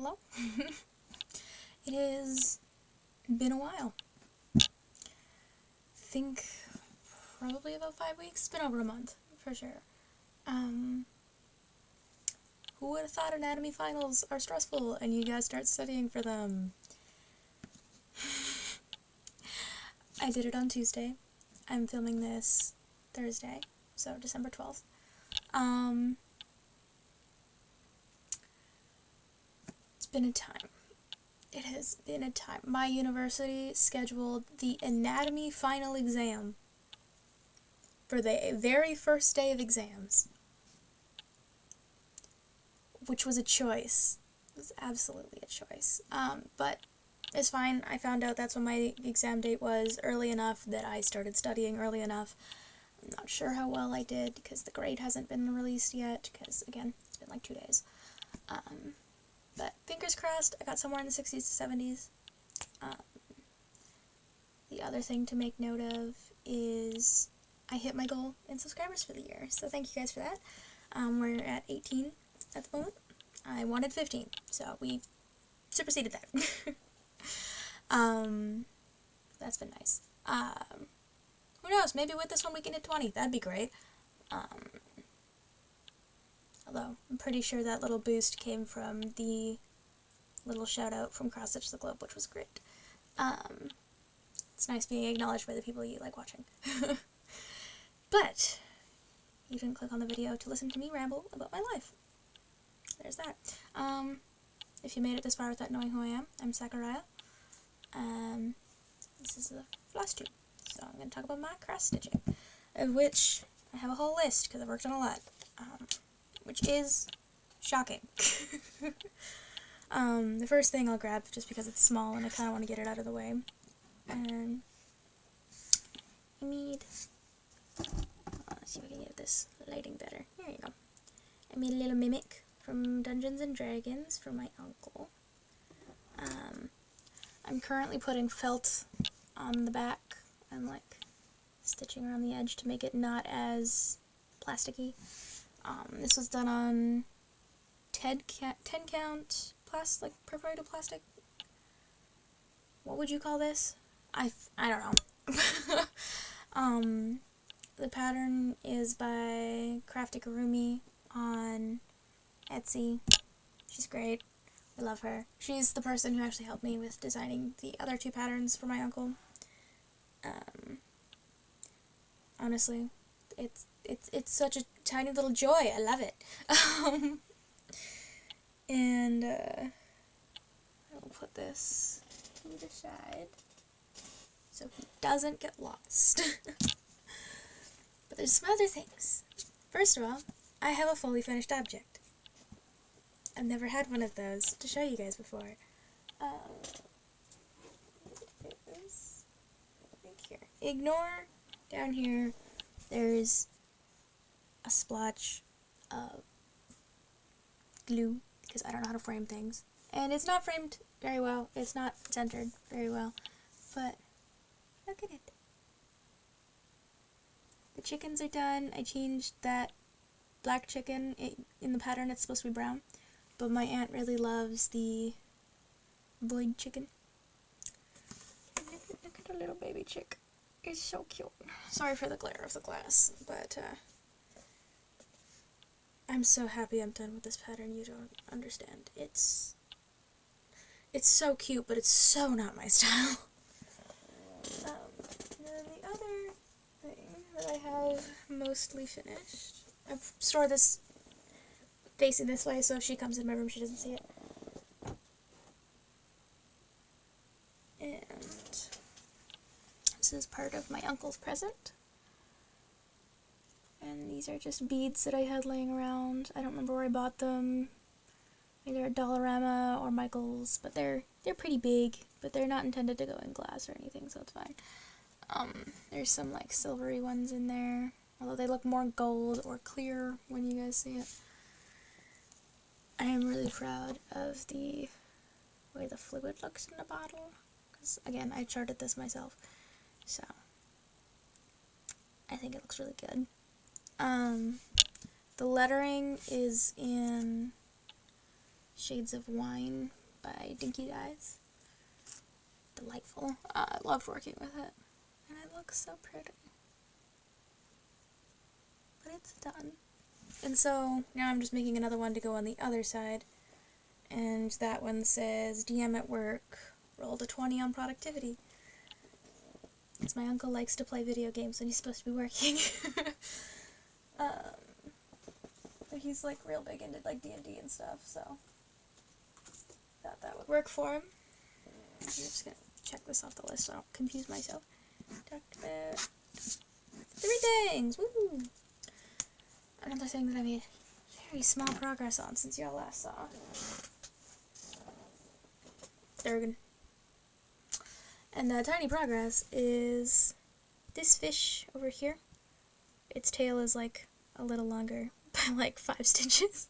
hello. It has been a while. Think probably about 5 weeks. It's been over a month, for sure. Who would have thought anatomy finals are stressful and you guys start studying for them? I did it on Tuesday. I'm filming this Thursday, so December 12th. It's been a time. It has been a time. My university scheduled the anatomy final exam for the very first day of exams, which was a choice. It was absolutely a choice. But it's fine. I found out that's when my exam date was early enough that I started studying early enough. I'm not sure how well I did because the grade hasn't been released yet because, again, it's been like 2 days. But fingers crossed, I got somewhere in the 60s to 70s. The other thing to make note of is I hit my goal in subscribers for the year, so thank you guys for that. We're at 18 at the moment. I wanted 15, so we superseded that. That's been nice. Who knows, maybe with this one we can hit 20, that'd be great. Although, I'm pretty sure that little boost came from the little shout out from Cross Stitch the Globe, which was great. It's nice being acknowledged by the people you like watching. But, you didn't click on the video to listen to me ramble about my life. There's that. If you made it this far without knowing who I am, I'm Sakurai. This is the flosstube, so I'm going to talk about my cross stitching, of which I have a whole list because I've worked on a lot. Which is shocking. The first thing I'll grab, just because it's small and I kind of want to get it out of the way. I need... let's see if I can get this lighting better. There you go. I made a little mimic from Dungeons and Dragons for my uncle. I'm currently putting felt on the back and like stitching around the edge to make it not as plasticky. This was done on 10 count plastic, like perforated plastic. What would you call this? I don't know. The pattern is by Crafty Kurumi on Etsy. She's great. I love her. She's the person who actually helped me with designing the other 2 patterns for my uncle. Honestly, it's such a tiny little joy. I love it. And I'll put this to the side so he doesn't get lost. But there's some other things. First of all, I have a fully finished object. I've never had one of those to show you guys before. Here. Ignore down here. There's a splotch of glue, because I don't know how to frame things. And it's not framed very well. It's not centered very well. But look at it. The chickens are done. I changed that black chicken. In the pattern it's supposed to be brown. But my aunt really loves the void chicken. Look at the little baby chick. It's so cute. Sorry for the glare of the glass, but I'm so happy I'm done with this pattern. You don't understand. It's so cute, but it's so not my style. And then the other thing that I have mostly finished, I've stored this facing this way, so if she comes in my room, she doesn't see it. And this is part of my uncle's present. And these are just beads that I had laying around. I don't remember where I bought them. Either at Dollarama or Michael's, but they're pretty big, but they're not intended to go in glass or anything, so it's fine. There's some like silvery ones in there, although they look more gold or clear when you guys see it. I am really proud of the way the fluid looks in the bottle, because again, I charted this myself, so I think it looks really good. The lettering is in Shades of Wine by Dinky Dyes. Delightful. I loved working with it. And it looks so pretty. But it's done. And so, now I'm just making another one to go on the other side. And that one says, DM at work, rolled a 20 on productivity. Because my uncle likes to play video games when he's supposed to be working. He's like real big into like D&D and stuff, so thought that would work for him. I'm just gonna check this off the list so I don't confuse myself. Talked about 3 things! Woo! Another thing that I made very small progress on since y'all last saw. Durgan. And the tiny progress is this fish over here. Its tail is like a little longer by like 5 stitches.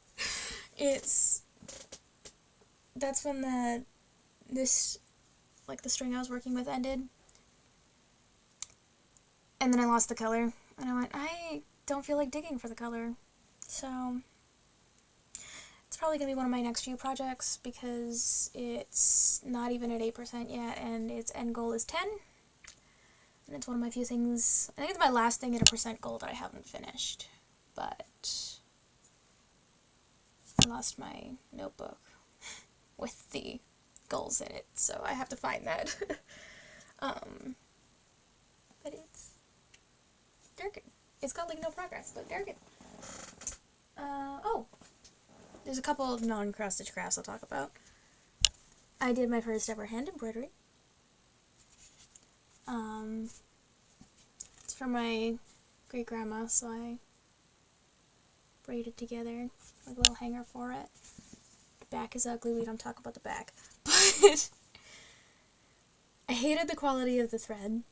That's when the string I was working with ended. And then I lost the color. And I went, I don't feel like digging for the color. So it's probably going to be one of my next few projects because it's not even at 8% yet and its end goal is 10. And it's one of my few things, I think it's my last thing at a percent goal that I haven't finished. But I lost my notebook with the goals in it, so I have to find that. But it's Durgan. It's called like no progress, but Durgan. Oh, there's a couple of non-cross-stitch crafts I'll talk about. I did my first ever hand embroidery. It's from my great grandma, so I braided together like a little hanger for it. The back is ugly, we don't talk about the back. But I hated the quality of the thread,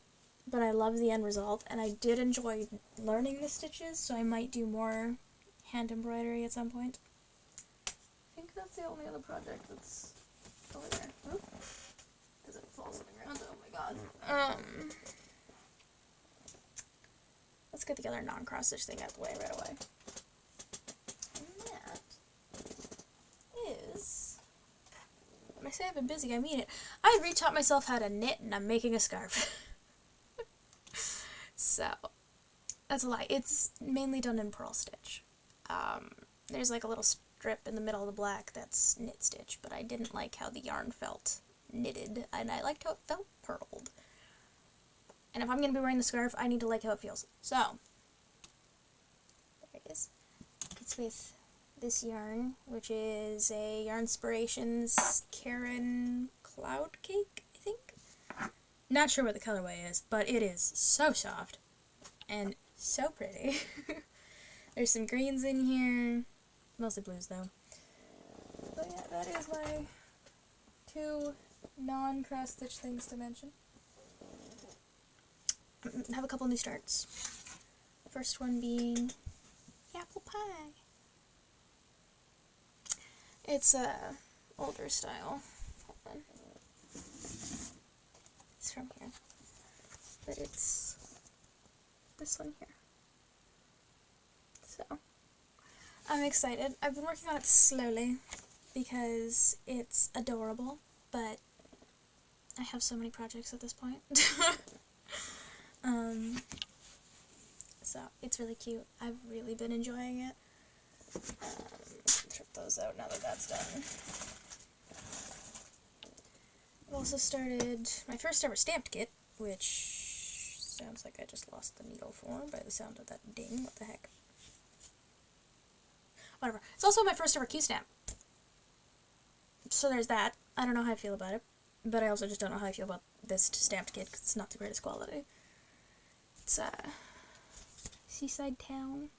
but I love the end result, and I did enjoy learning the stitches, so I might do more hand embroidery at some point. I think that's the only other project that's over there. Because it falls on the ground, oh my god. Let's get the other non-cross-stitch thing out of the way right away. And that is... When I say I've been busy, I mean it. I retaught myself how to knit, and I'm making a scarf. So, that's a lie. It's mainly done in purl stitch. There's like a little strip in the middle of the black that's knit stitch, but I didn't like how the yarn felt knitted, and I liked how it felt purled. And if I'm going to be wearing the scarf, I need to like how it feels. So, there it is. It's with this yarn, which is a Yarnspirations Karen Cloud Cake, I think? Not sure what the colorway is, but it is so soft and so pretty. There's some greens in here, mostly blues though. But yeah, that is my 2 non-cross-stitch things to mention. I have a couple new starts. First one being apple pie. It's a older style. Hold on. It's from here. But it's this one here. So, I'm excited. I've been working on it slowly because it's adorable, but I have so many projects at this point. So, it's really cute. I've really been enjoying it. Trip those out now that that's done. I've also started my first ever stamped kit, which sounds like I just lost the needle for by the sound of that ding. What the heck? Whatever. It's also my first ever Q-stamp. So there's that. I don't know how I feel about it, but I also just don't know how I feel about this stamped kit because it's not the greatest quality. It's Seaside Town.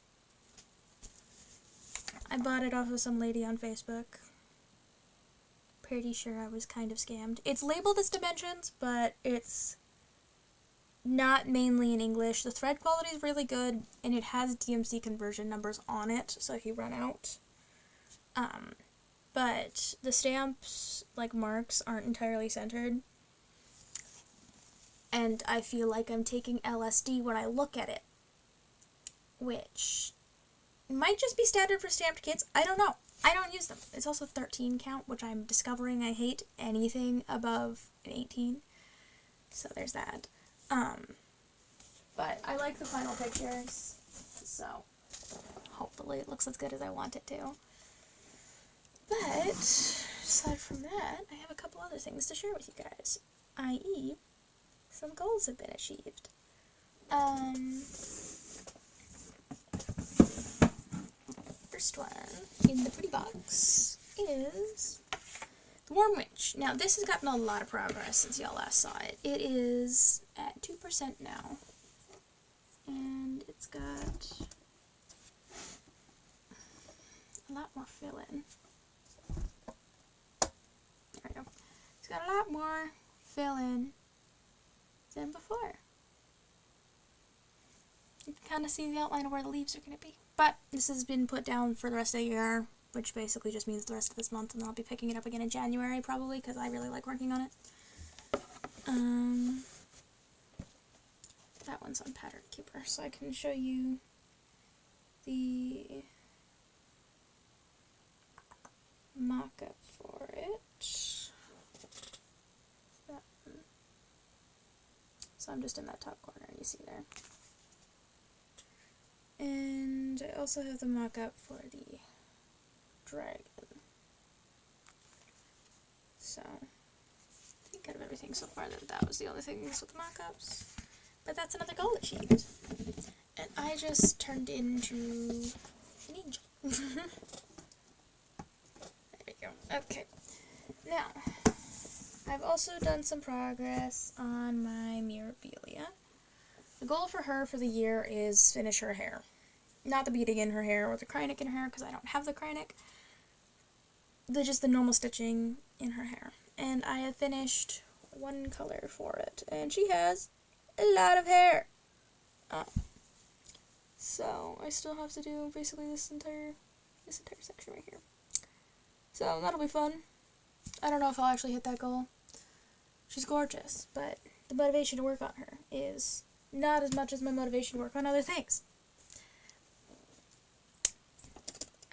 I bought it off of some lady on Facebook. Pretty sure I was kind of scammed. It's labeled as dimensions, but it's not mainly in English. The thread quality is really good, and it has DMC conversion numbers on it, so if you run out. But the stamps, like marks, aren't entirely centered. And I feel like I'm taking LSD when I look at it. Which might just be standard for stamped kits, I don't know. I don't use them. It's also 13 count, which I'm discovering I hate anything above an 18. So there's that. But I like the final pictures, so hopefully it looks as good as I want it to. But aside from that, I have a couple other things to share with you guys, i.e. some goals have been achieved. First one in the pretty box is the Warm Witch. Now, this has gotten a lot of progress since y'all last saw it. It is at 2% now, and it's got a lot more fill-in. There we go. It's got a lot more fill-in than before. You can kind of see the outline of where the leaves are going to be. But this has been put down for the rest of the year, which basically just means the rest of this month, and then I'll be picking it up again in January, probably, because I really like working on it. That one's on Pattern Keeper, so I can show you the mock-up for it. That one. So I'm just in that top corner, you see there. And I also have the mock-up for the dragon. So, I think out of everything so far that was the only things with the mock-ups. But that's another goal achieved. And I just turned into an angel. There we go. Okay. Now, I've also done some progress on my Mirabilia. The goal for her for the year is finish her hair. Not the beading in her hair or the Kreinik in her hair, because I don't have the Kreinik. Just the normal stitching in her hair. And I have finished one color for it. And she has a lot of hair. So I still have to do basically this entire section right here. So that'll be fun. I don't know if I'll actually hit that goal. She's gorgeous, but the motivation to work on her is not as much as my motivation to work on other things.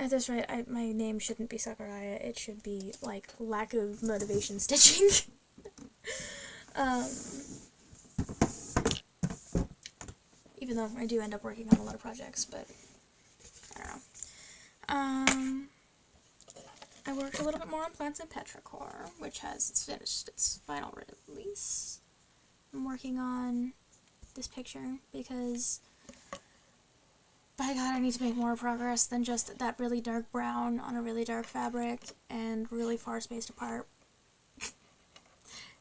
At this rate, my name shouldn't be Sakuraya. It should be, like, lack of motivation stitching. Even though I do end up working on a lot of projects, but I don't know. I worked a little bit more on Plants and Petrichor, which has finished its final release. I'm working on this picture because, by God, I need to make more progress than just that really dark brown on a really dark fabric and really far spaced apart.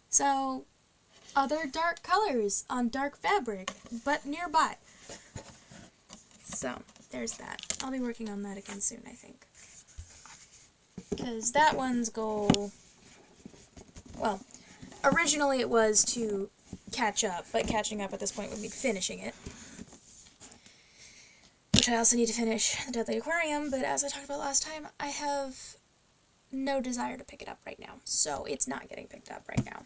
So, other dark colors on dark fabric, but nearby. So, there's that. I'll be working on that again soon, I think. Because that one's goal, well, originally it was to catch up, but catching up at this point would be finishing it. Which I also need to finish the Deadly Aquarium, but as I talked about last time, I have no desire to pick it up right now, so it's not getting picked up right now.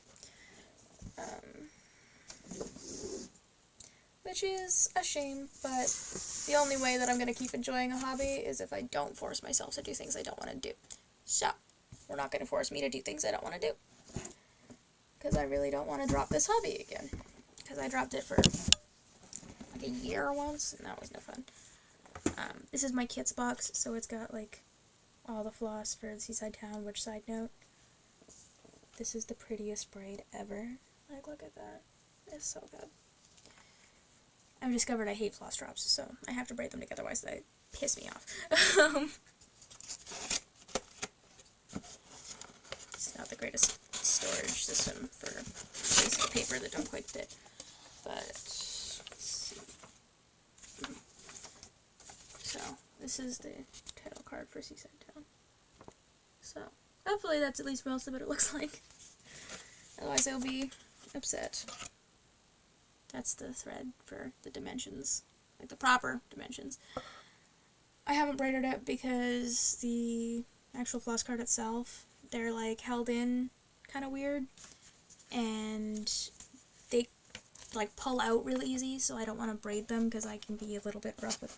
Which is a shame, but the only way that I'm going to keep enjoying a hobby is if I don't force myself to do things I don't want to do. So, we're not going to force me to do things I don't want to do. Because I really don't want to drop this hobby again. Because I dropped it for like a year once, and that was no fun. This is my kits box, so it's got like all the floss for the Seaside Town, which, side note, this is the prettiest braid ever. Like, look at that. It's so good. I've discovered I hate floss drops, so I have to braid them together, otherwise they piss me off. It's not the greatest storage system for pieces of paper that don't quite fit, but let's see. So, this is the title card for Seaside Town. So, hopefully that's at least most of what it looks like. Otherwise I'll be upset. That's the thread for the dimensions, like the proper dimensions. I haven't braided it because the actual floss card itself, they're like held in kind of weird, and they like pull out really easy, so I don't want to braid them because I can be a little bit rough with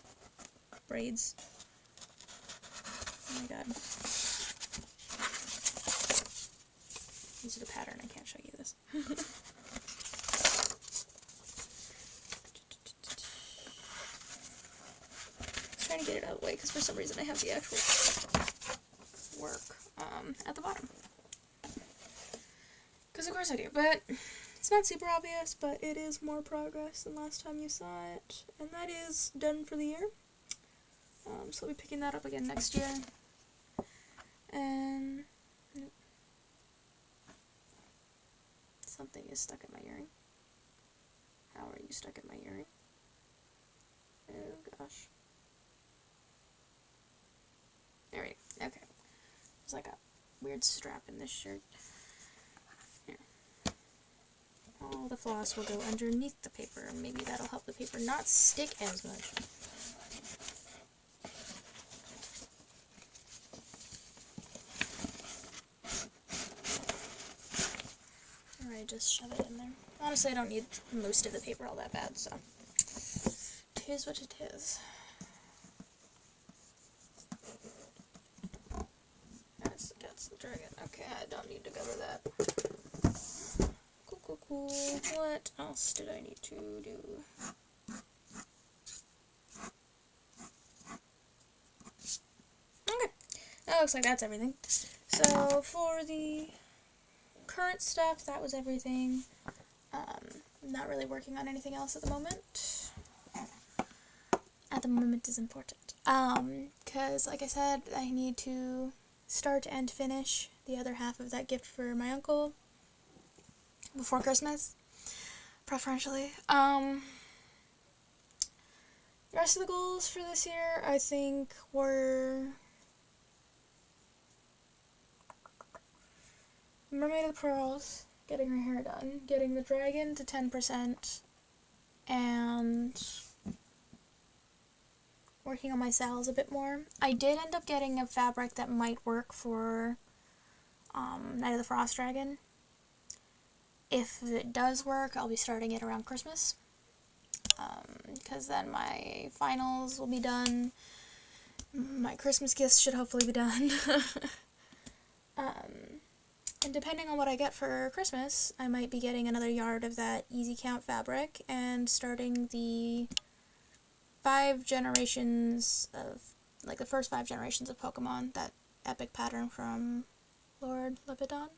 braids. Oh my god. These are the pattern, I can't show you this. Just trying to get it out of the way because for some reason I have the actual work at the bottom. Because of course I do, but it's not super obvious, but it is more progress than last time you saw it. And that is done for the year. So I'll be picking that up again next year. And something is stuck in my earring. How are you stuck in my earring? Oh gosh. There we go. Okay. There's like a weird strap in this shirt. Here. All the floss will go underneath the paper, and maybe that'll help the paper not stick as much. Alright, just shove it in there. Honestly, I don't need most of the paper all that bad, so 'tis what it is. That's the dragon. Okay, I don't need to cover that. Cool. What else did I need to do? Okay, that looks like that's everything. So, for the current stuff, that was everything. Not really working on anything else at the moment. At the moment is important. Because, like I said, I need to start and finish the other half of that gift for my uncle before Christmas, preferentially. The rest of the goals for this year, I think, were Mermaid of the Pearls, getting her hair done, getting the dragon to 10%, and working on my saddles a bit more. I did end up getting a fabric that might work for Night of the Frost Dragon. If it does work, I'll be starting it around Christmas. Because then my finals will be done. My Christmas gifts should hopefully be done. And depending on what I get for Christmas, I might be getting another yard of that Easy Count fabric and starting the 5 generations of, like the first 5 generations of Pokemon, that epic pattern from Lord Lebedon?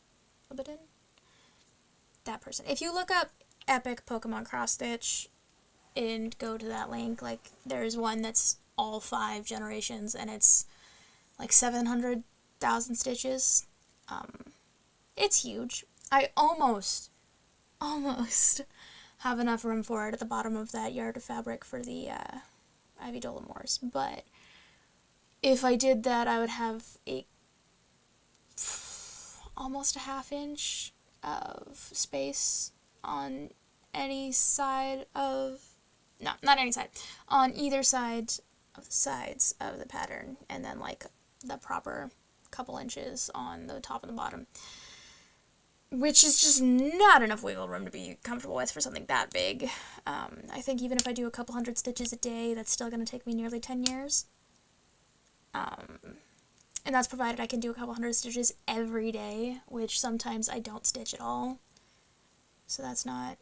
That person. If you look up epic Pokemon cross stitch and go to that link, like there's one that's all 5 generations and it's like 700,000 stitches. It's huge. I almost have enough room for it at the bottom of that yard of fabric for the Ivy Dolomores, but if I did that, I would have almost a half inch of space on any side of, no, not any side, on either side of the sides of the pattern, and then like the proper couple inches on the top and the bottom, which is just not enough wiggle room to be comfortable with for something that big. I think even if I do a couple hundred stitches a day, that's still going to take me nearly 10 years. And that's provided I can do a couple hundred stitches every day, which sometimes I don't stitch at all. So that's not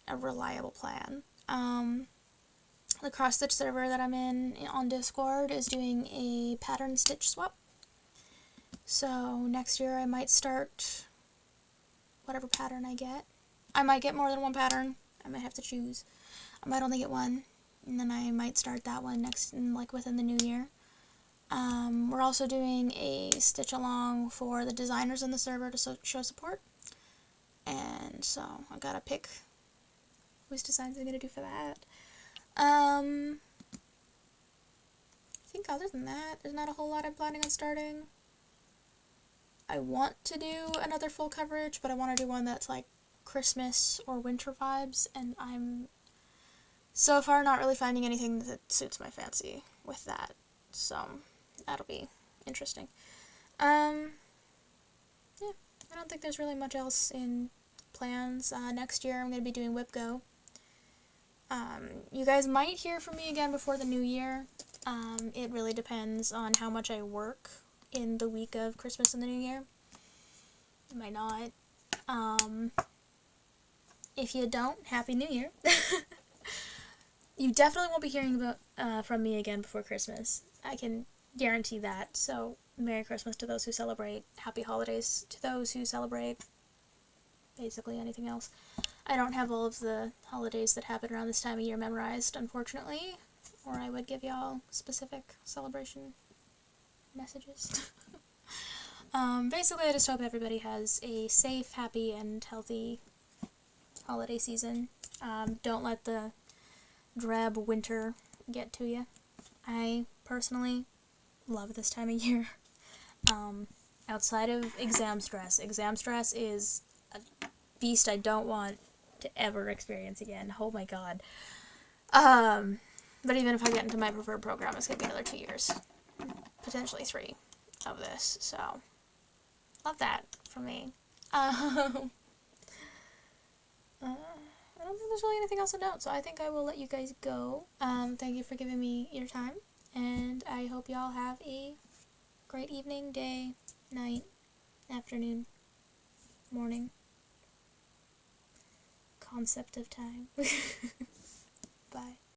a reliable plan. The cross stitch server that I'm in on Discord is doing a pattern stitch swap. So next year I might start whatever pattern I get. I might get more than one pattern. I might have to choose. I might only get one, and then I might start that one next, like within the new year. We're also doing a stitch along for the designers in the server to show support, and so I gotta pick whose designs I'm gonna do for that. I think other than that, there's not a whole lot I'm planning on starting. I want to do another full coverage, but I want to do one that's like Christmas or winter vibes, and I'm so far not really finding anything that suits my fancy with that, so that'll be interesting. Yeah, I don't think there's really much else in plans. Next year I'm going to be doing Whip Go. You guys might hear from me again before the new year. It really depends on how much I work in the week of Christmas and the New Year. I might not. If you don't, Happy New Year. You definitely won't be hearing about from me again before Christmas. I can guarantee that. So, Merry Christmas to those who celebrate. Happy Holidays to those who celebrate. Basically anything else. I don't have all of the holidays that happen around this time of year memorized, unfortunately. Or I would give y'all specific celebration messages. Basically, I just hope everybody has a safe, happy, and healthy holiday season. Don't let the drab winter get to you. I personally love this time of year. Outside of exam stress is a beast I don't want to ever experience again. Oh my god. But even if I get into my preferred program, it's gonna be another 2 years. Potentially 3 of this, so love that for me. I don't think there's really anything else to note, so I think I will let you guys go. Thank you for giving me your time, and I hope y'all have a great evening, day, night, afternoon, morning. Concept of time. Bye.